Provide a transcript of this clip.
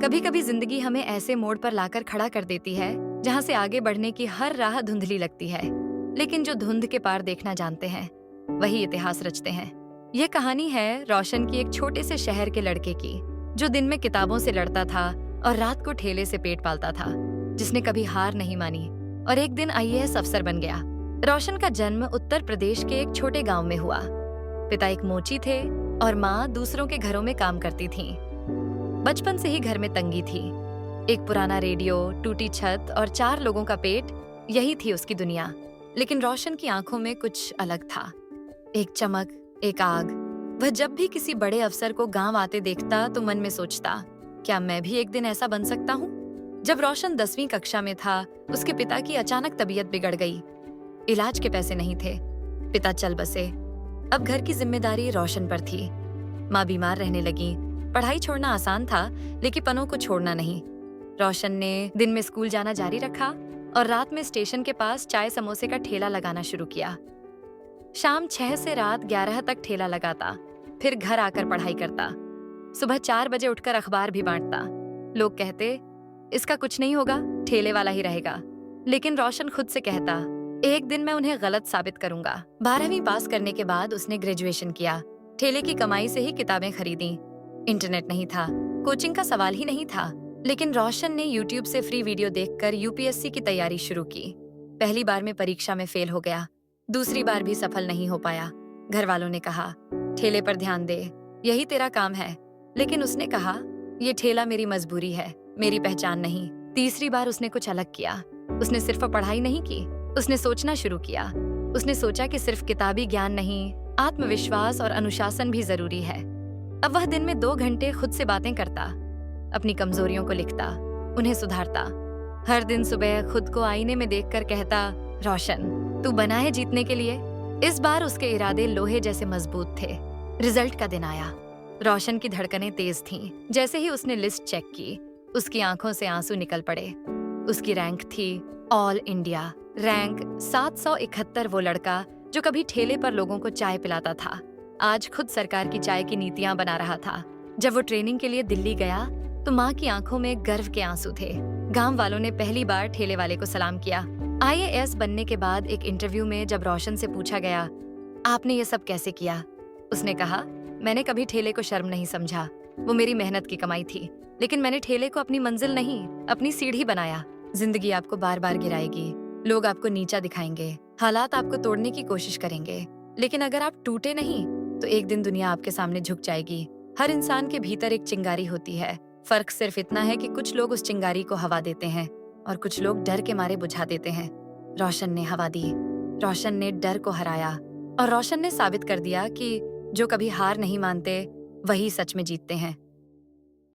कभी कभी जिंदगी हमें ऐसे मोड़ पर लाकर खड़ा कर देती है जहाँ से आगे बढ़ने की हर राह धुंधली लगती है, लेकिन जो धुंध के पार देखना जानते हैं वही इतिहास रचते हैं। यह कहानी है रोशन की, एक छोटे से शहर के लड़के की जो दिन में किताबों से लड़ता था और रात को ठेले से पेट पालता था, जिसने कभी हार नहीं मानी और एक दिन आईएएस अफसर बन गया। रोशन का जन्म उत्तर प्रदेश के एक छोटे गांव में हुआ। पिता एक मोची थे और माँ दूसरों के घरों में काम करती थीं। बचपन से ही घर में तंगी थी। एक पुराना रेडियो, टूटी छत और 4 लोगों का पेट, यही थी उसकी दुनिया। लेकिन रोशन की आंखों में कुछ अलग था, एक चमक, एक आग। वह जब भी किसी बड़े अफसर को गांव आते देखता तो मन में सोचता, क्या मैं भी एक दिन ऐसा बन सकता हूँ। जब रोशन 10वीं कक्षा में था, उसके पिता की अचानक तबीयत बिगड़ गई। इलाज के पैसे नहीं थे, पिता चल बसे। अब घर की जिम्मेदारी रोशन पर थी। माँ बीमार रहने लगी। पढ़ाई छोड़ना आसान था, लेकिन पनों को छोड़ना नहीं। रोशन ने दिन में स्कूल जाना जारी रखा और रात में स्टेशन के पास चाय समोसे का ठेला लगाना शुरू किया। शाम 6 से रात 11 तक ठेला लगाता, फिर घर आकर पढ़ाई करता। सुबह 4 बजे उठकर अखबार भी बांटता। लोग कहते, इसका कुछ नहीं होगा, ठेले वाला ही रहेगा। लेकिन रोशन खुद से कहता, एक दिन मैं उन्हें गलत साबित करूंगा। 12वीं पास करने के बाद उसने ग्रेजुएशन किया। ठेले की कमाई से ही किताबें खरीदी। इंटरनेट नहीं था, कोचिंग का सवाल ही नहीं था। लेकिन रोशन ने यूट्यूब से फ्री वीडियो देखकर यूपीएससी की तैयारी शुरू की। पहली बार में परीक्षा में फेल हो गया, दूसरी बार भी सफल नहीं हो पाया। घर वालों ने कहा, ठेले पर ध्यान दे, यही तेरा काम है। लेकिन उसने कहा, ये ठेला मेरी मजबूरी है, मेरी पहचान नहीं। तीसरी बार उसने कुछ अलग किया। उसने सिर्फ पढ़ाई नहीं की, उसने सोचना शुरू किया। उसने सोचा कि सिर्फ किताबी ज्ञान नहीं, आत्मविश्वास और अनुशासन भी जरूरी है। अब वह दिन में 2 घंटे खुद से बातें करता, अपनी कमजोरियों को लिखता, उन्हें सुधारता। हर दिन सुबह खुद को आईने में देखकर कहता, रोशन, तू बना है जीतने के लिए। इस बार उसके इरादे लोहे जैसे मजबूत थे। रिजल्ट का दिन आया। रोशन की धड़कनें तेज थीं। जैसे ही उसने लिस्ट चेक की, उसकी आंखों से आंसू निकल पड़े। उसकी रैंक थी ऑल इंडिया रैंक 771। वो लड़का जो कभी ठेले पर लोगों को चाय पिलाता था, आज खुद सरकार की चाय की नीतियां बना रहा था। जब वो ट्रेनिंग के लिए दिल्ली गया तो माँ की आंखों में गर्व के आंसू थे। गांव वालों ने पहली बार ठेले वाले को सलाम किया। आईएएस बनने के बाद एक इंटरव्यू में जब रोशन से पूछा गया, आपने ये सब कैसे किया, उसने कहा, मैंने कभी ठेले को शर्म नहीं समझा। वो मेरी मेहनत की कमाई थी, लेकिन मैंने ठेले को अपनी मंजिल नहीं, अपनी सीढ़ी बनाया। जिंदगी आपको बार बार गिराएगी, लोग आपको नीचा दिखाएंगे, हालात आपको तोड़ने की कोशिश करेंगे, लेकिन अगर आप टूटे नहीं तो एक दिन दुनिया आपके सामने झुक जाएगी। हर इंसान के भीतर एक चिंगारी होती है। फर्क सिर्फ इतना है कि कुछ लोग उस चिंगारी को हवा देते हैं और कुछ लोग डर के मारे बुझा देते हैं। रोशन ने हवा दी, रोशन ने डर को हराया और रोशन ने साबित कर दिया कि जो कभी हार नहीं मानते वही सच में जीतते हैं।